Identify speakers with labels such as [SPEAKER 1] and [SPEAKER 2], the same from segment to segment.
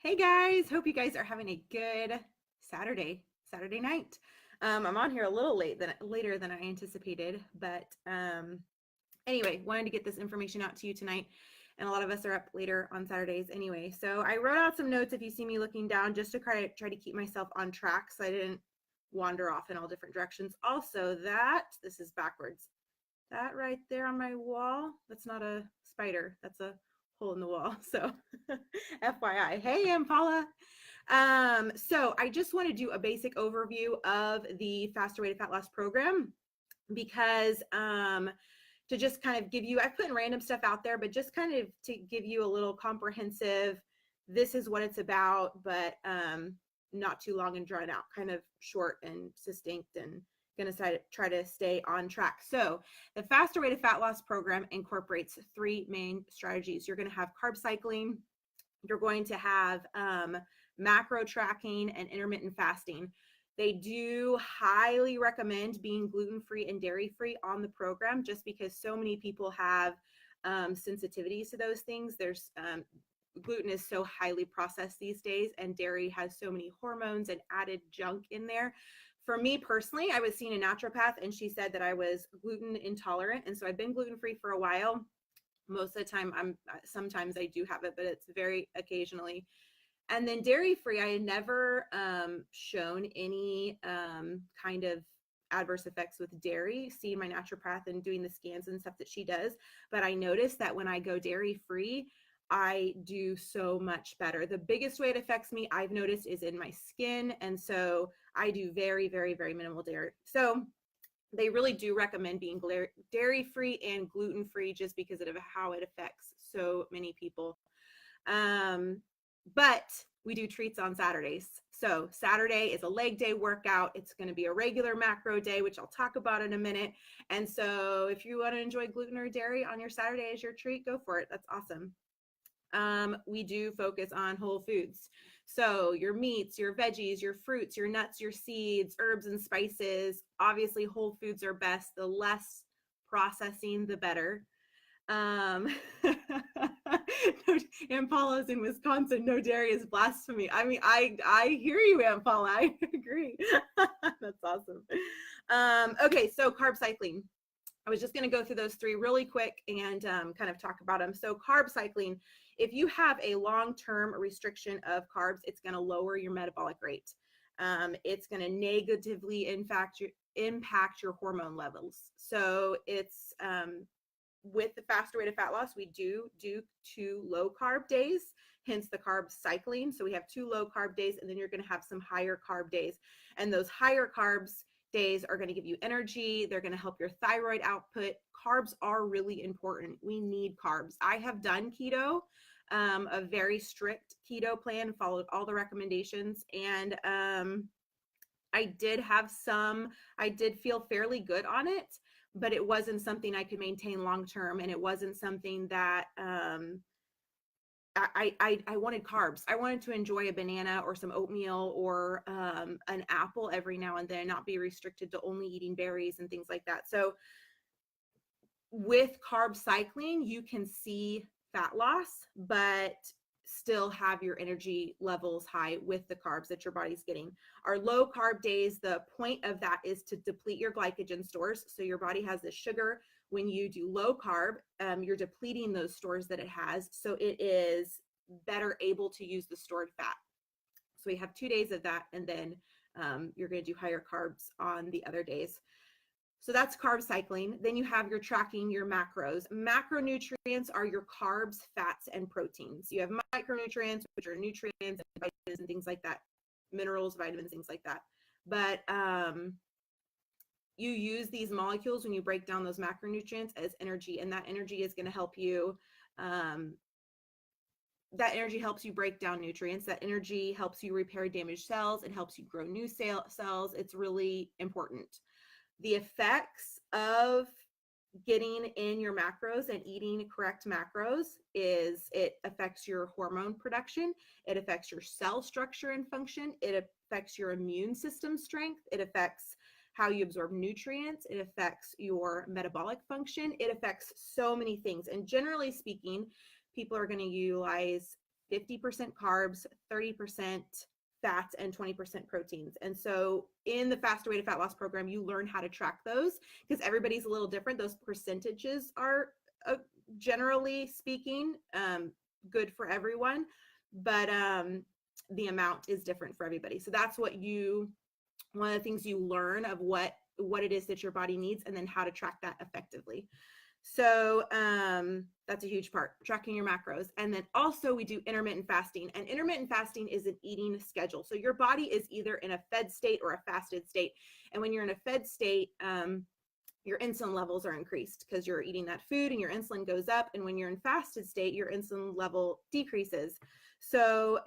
[SPEAKER 1] Hey guys, hope you guys are having a good Saturday night. I'm on here a little later than I anticipated, but anyway, wanted to get this information out to you tonight. And a lot of us are up later on Saturdays anyway. So I wrote out some notes if you see me looking down, just to try to keep myself on track so I didn't wander off in all different directions. Also, this is backwards. That right there on my wall, that's not a spider, that's a hole in the wall. So FYI. Hey, I'm Paula. So I just want to do a basic overview of the Faster Way to Fat Loss program because to just kind of give you, I've put random stuff out there, but just kind of to give you a little comprehensive, this is what it's about, but not too long and drawn out, kind of short and succinct, and going to try to stay on track. So the Faster Way to Fat Loss program incorporates three main strategies. You're going to have carb cycling, you're going to have macro tracking, and intermittent fasting. They do highly recommend being gluten-free and dairy-free on the program just because so many people have sensitivities to those things. Gluten is so highly processed these days, and dairy has so many hormones and added junk in there. For me personally, I was seeing a naturopath and she said that I was gluten intolerant. And so I've been gluten-free for a while. Most of the time sometimes I do have it, but it's very occasionally. And then dairy-free, I had never shown any kind of adverse effects with dairy, seeing my naturopath and doing the scans and stuff that she does. But I noticed that when I go dairy-free, I do so much better. The biggest way it affects me, I've noticed, is in my skin. And so I do very, very, very minimal dairy. So they really do recommend being dairy-free and gluten-free just because of how it affects so many people. But we do treats on Saturdays. So Saturday is a leg day workout. It's going to be a regular macro day, which I'll talk about in a minute. And so if you want to enjoy gluten or dairy on your Saturday as your treat, go for it. That's awesome. We do focus on whole foods. So your meats, your veggies, your fruits, your nuts, your seeds, herbs and spices. Obviously, whole foods are best. The less processing, the better. And Paula's in Wisconsin. No dairy is blasphemy. I mean, I hear you, Aunt Paula. I agree. That's awesome. Okay, so carb cycling. I was just going to go through those three really quick and kind of talk about them. So carb cycling, if you have a long-term restriction of carbs, it's going to lower your metabolic rate. It's going to negatively impact your hormone levels. So it's with the Faster Way to Fat Loss, we do 2 low carb days, hence the carb cycling. So we have 2 low carb days, and then you're going to have some higher carb days. And those higher carbs days are going to give you energy. They're going to help your thyroid output. Carbs are really important. We need carbs. I have done keto, a very strict keto plan, followed all the recommendations. And I did feel fairly good on it, but it wasn't something I could maintain long-term. And it wasn't something that, I wanted carbs. I wanted to enjoy a banana or some oatmeal or an apple every now and then, not be restricted to only eating berries and things like that. So with carb cycling, you can see fat loss, but still have your energy levels high with the carbs that your body's getting. Our low carb days, the point of that is to deplete your glycogen stores. So your body has this sugar. When you do low carb, you're depleting those stores that it has. So it is better able to use the stored fat. So we have 2 days of that. And then you're going to do higher carbs on the other days. So that's carb cycling. Then you have your tracking your macros. Macronutrients are your carbs, fats, and proteins. You have micronutrients, which are nutrients and vitamins and things like that, minerals, vitamins, things like that. But you use these molecules when you break down those macronutrients as energy, and that energy is going to help you. That energy helps you break down nutrients. That energy helps you repair damaged cells. It helps you grow new cells. It's really important. The effects of getting in your macros and eating correct macros is it affects your hormone production. It affects your cell structure and function. It affects your immune system strength. It affects how you absorb nutrients. It affects your metabolic function. It affects so many things. And generally speaking, people are going to utilize 50% carbs, 30% fats, and 20% proteins. And so in the Faster Way to Fat Loss program, you learn how to track those because everybody's a little different. Those percentages are generally speaking good for everyone, but the amount is different for everybody. So that's one of the things you learn of what it is that your body needs and then how to track that effectively. So that's a huge part, tracking your macros. And then also we do intermittent fasting, and intermittent fasting is an eating schedule. So your body is either in a fed state or a fasted state. And when you're in a fed state, your insulin levels are increased because you're eating that food and your insulin goes up. And when you're in fasted state, your insulin level decreases. So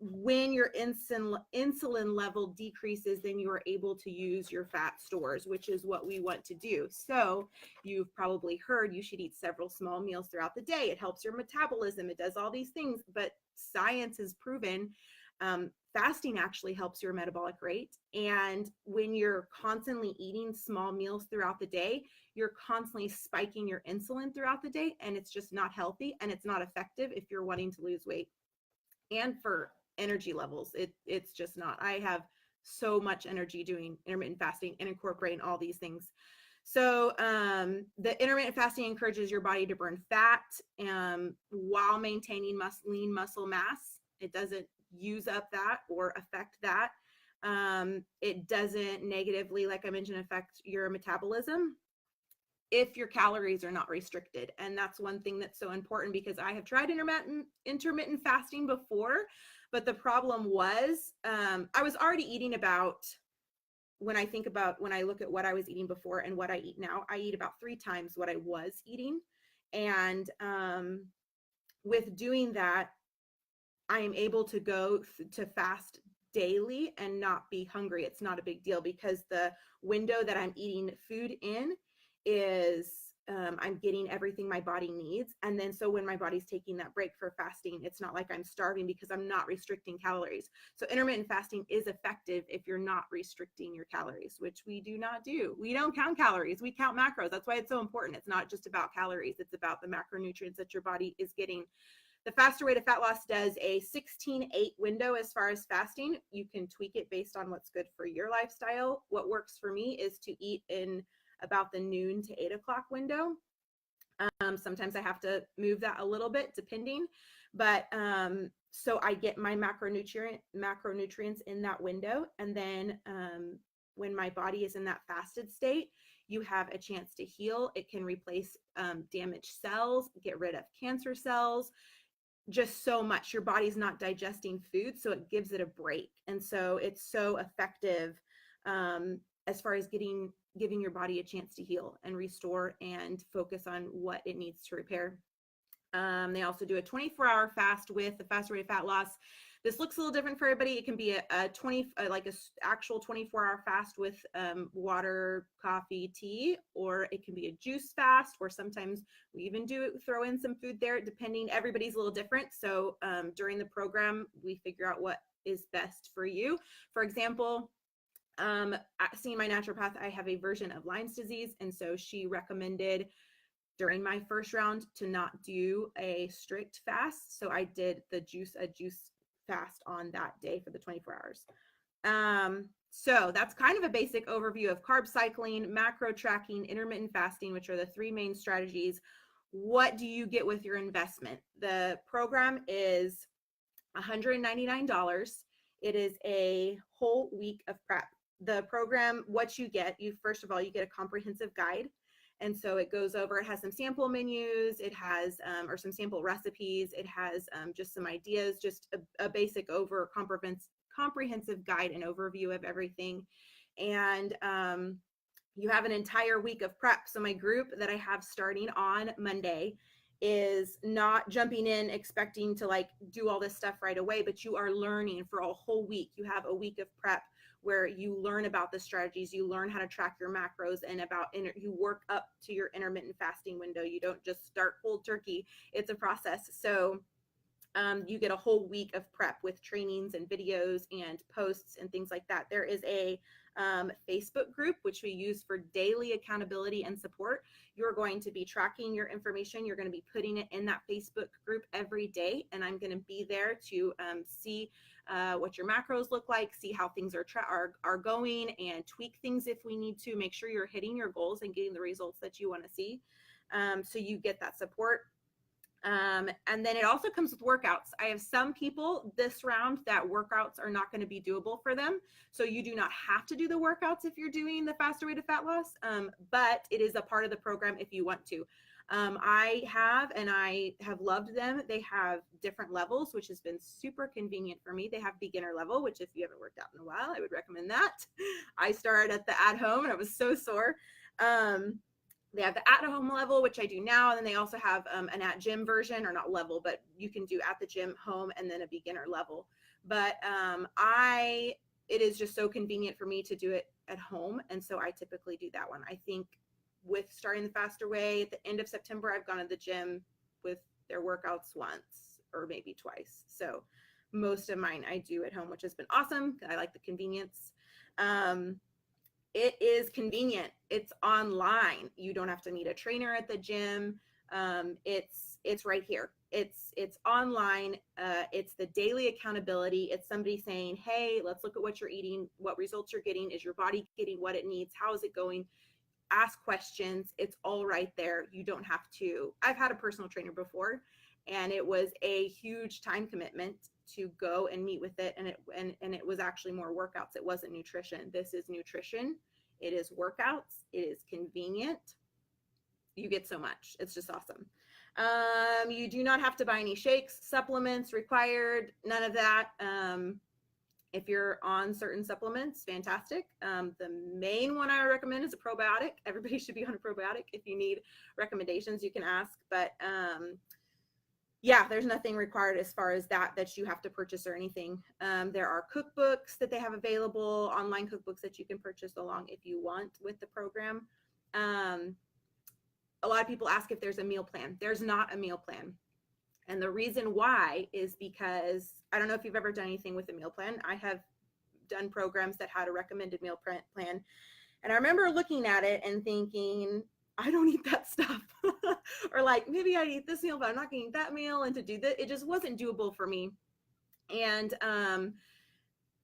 [SPEAKER 1] when your insulin level decreases, then you are able to use your fat stores, which is what we want to do. So you've probably heard you should eat several small meals throughout the day. It helps your metabolism. It does all these things, but science has proven fasting actually helps your metabolic rate. And when you're constantly eating small meals throughout the day, you're constantly spiking your insulin throughout the day, and it's just not healthy and it's not effective if you're wanting to lose weight. And for energy levels, it's just not. I have so much energy doing intermittent fasting and incorporating all these things. So the intermittent fasting encourages your body to burn fat while maintaining lean muscle mass. It doesn't use up that or affect that. It doesn't negatively, like I mentioned, affect your metabolism if your calories are not restricted. And that's one thing that's so important, because I have tried intermittent fasting before, but the problem was I was already eating about, when I look at what I was eating before and what I eat now, I eat about 3 times what I was eating. And with doing that, I am able to go to fast daily and not be hungry. It's not a big deal because the window that I'm eating food in is I'm getting everything my body needs. And then so when my body's taking that break for fasting, it's not like I'm starving because I'm not restricting calories. So intermittent fasting is effective if you're not restricting your calories, which we do not do. We don't count calories, we count macros. That's why it's so important. It's not just about calories, it's about the macronutrients that your body is getting. The Faster Way to Fat Loss does a 16-8 window as far as fasting. You can tweak it based on what's good for your lifestyle. What works for me is to eat in about the noon to 8 o'clock window. Sometimes I have to move that a little bit depending, but so I get my macronutrients in that window. And then when my body is in that fasted state, you have a chance to heal. It can replace damaged cells, get rid of cancer cells, just so much. Your body's not digesting food, so it gives it a break. And so it's so effective as far as giving your body a chance to heal and restore and focus on what it needs to repair. They also do a 24-hour fast with the Faster Way to Fat Loss. This looks a little different for everybody. It can be a actual 24-hour fast with water, coffee, tea, or it can be a juice fast, or sometimes we even throw in some food there, depending. Everybody's a little different. So during the program, we figure out what is best for you. For example, seeing my naturopath, I have a version of Lyme's disease, and so she recommended during my first round to not do a strict fast. So I did a juice fast on that day for the 24 hours. So that's kind of a basic overview of carb cycling, macro tracking, intermittent fasting, which are the 3 main strategies. What do you get with your investment? The program is $199. It is a whole week of prep. The program, what you get, first of all, you get a comprehensive guide. And so it goes over, it has some sample menus, it has, or some sample recipes, it has just some ideas, just a basic comprehensive guide and overview of everything. And you have an entire week of prep. So my group that I have starting on Monday is not jumping in expecting to like do all this stuff right away, but you are learning for a whole week. You have a week of prep where you learn about the strategies, you learn how to track your macros, and you work up to your intermittent fasting window. You don't just start cold turkey. It's a process. So You get a whole week of prep with trainings and videos and posts and things like that. There is a Facebook group, which we use for daily accountability and support. You're going to be tracking your information. You're going to be putting it in that Facebook group every day. And I'm going to be there to see what your macros look like, see how things are going, and tweak things if we need to. Make sure you're hitting your goals and getting the results that you want to see. So you get that support. And then it also comes with workouts. I have some people this round that workouts are not going to be doable for them. So you do not have to do the workouts if you're doing the Faster Way to Fat Loss, but it is a part of the program if you want to. I have loved them. They have different levels, which has been super convenient for me. They have beginner level, which if you haven't worked out in a while, I would recommend that. I started at the at home and I was so sore. They have the at-home level, which I do now, and then they also have an at-gym version, or not level, but you can do at the gym, home, and then a beginner level. But it is just so convenient for me to do it at home, and so I typically do that one. I think with starting the Faster Way at the end of September, I've gone to the gym with their workouts once or maybe twice. So most of mine I do at home, which has been awesome. I like the convenience. It is convenient. It's online. You don't have to meet a trainer at the gym. It's right here. It's online. It's the daily accountability. It's somebody saying, hey, let's look at what you're eating, what results you're getting. Is your body getting what it needs? How is it going? Ask questions. It's all right there. You don't have to. I've had a personal trainer before, and it was a huge time commitment to go and meet with it. And it was actually more workouts. It wasn't nutrition. This is nutrition. It is workouts. It is convenient. You get so much. It's just awesome. You do not have to buy any shakes, supplements required, none of that. If you're on certain supplements, fantastic. The main one I recommend is a probiotic. Everybody should be on a probiotic. If you need recommendations, you can ask. But yeah, there's nothing required as far as that you have to purchase or anything. There are cookbooks that they have available, online cookbooks that you can purchase along if you want with the program. A lot of people ask if there's a meal plan. There's not a meal plan. And the reason why is because I don't know if you've ever done anything with a meal plan. I have done programs that had a recommended meal plan. And I remember looking at it and thinking, I don't eat that stuff. Or like, maybe I eat this meal, but I'm not going to eat that meal. And to do that, it just wasn't doable for me. And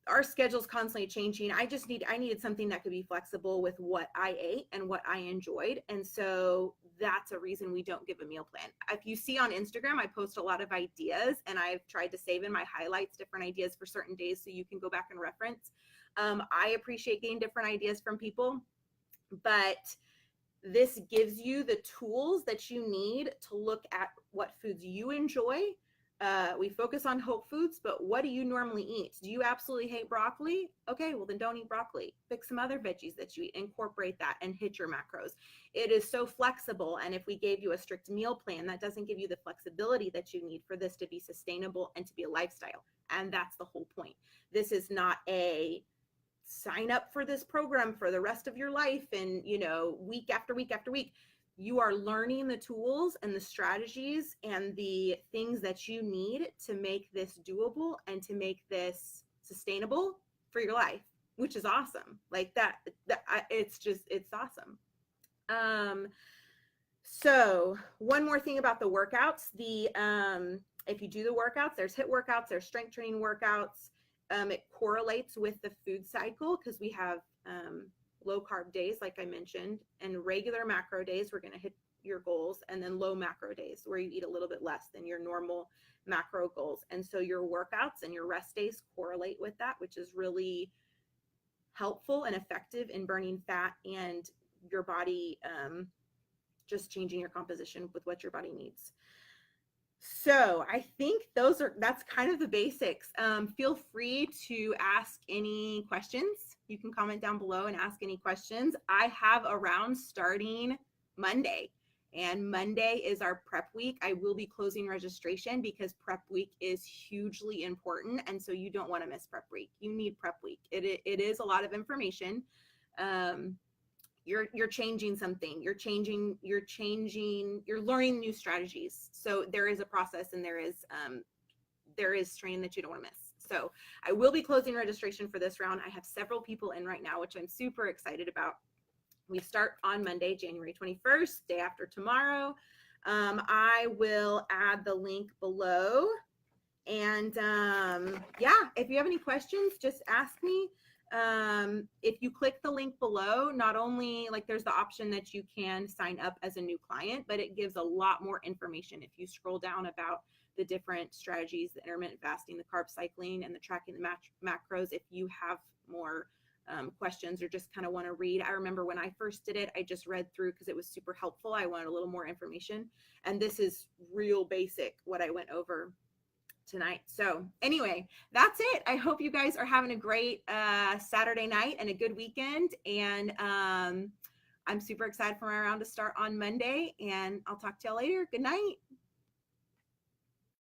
[SPEAKER 1] our schedule's constantly changing. I needed something that could be flexible with what I ate and what I enjoyed. And so that's a reason we don't give a meal plan. If you see on Instagram, I post a lot of ideas, and I've tried to save in my highlights different ideas for certain days so you can go back and reference. I appreciate getting different ideas from people, but this gives you the tools that you need to look at what foods you enjoy. We focus on whole foods, but what do you normally eat? Do you absolutely hate broccoli? Okay, well then don't eat broccoli. Pick some other veggies that you eat, incorporate that, and hit your macros. It is so flexible, and if we gave you a strict meal plan, that doesn't give you the flexibility that you need for this to be sustainable and to be a lifestyle. And that's the whole point. This is not a sign up for this program for the rest of your life and, week after week after week. You are learning the tools and the strategies and the things that you need to make this doable and to make this sustainable for your life, which is awesome. Like it's awesome. So one more thing about the workouts, if you do the workouts, there's HIIT workouts, there's strength training workouts. It correlates with the food cycle because we have low carb days, like I mentioned, and regular macro days, we're going to hit your goals, and then low macro days where you eat a little bit less than your normal macro goals. And so your workouts and your rest days correlate with that, which is really helpful and effective in burning fat and your body just changing your composition with what your body needs. So I think that's kind of the basics. Feel free to ask any questions. You can comment down below and ask any questions. I have a round starting Monday, and Monday is our prep week. I will be closing registration because prep week is hugely important. And so you don't want to miss prep week. You need prep week. It is a lot of information. You're changing something, you're learning new strategies. So there is a process, and there is there is strain that you don't want to miss. So I will be closing registration for this round. I have several people in right now, which I'm super excited about. We start on Monday, January 21st, day after tomorrow. I will add the link below. And yeah, if you have any questions, just ask me. If you click the link below, not only like there's the option that you can sign up as a new client, but it gives a lot more information. If you scroll down about the different strategies, the intermittent fasting, the carb cycling, and the tracking the macros, if you have more questions or just kind of want to read. I remember when I first did it, I just read through because it was super helpful. I wanted a little more information. And this is real basic what I went over tonight. So anyway, that's it. I hope you guys are having a great Saturday night and a good weekend. And I'm super excited for my round to start on Monday. And I'll talk to y'all later. Good night.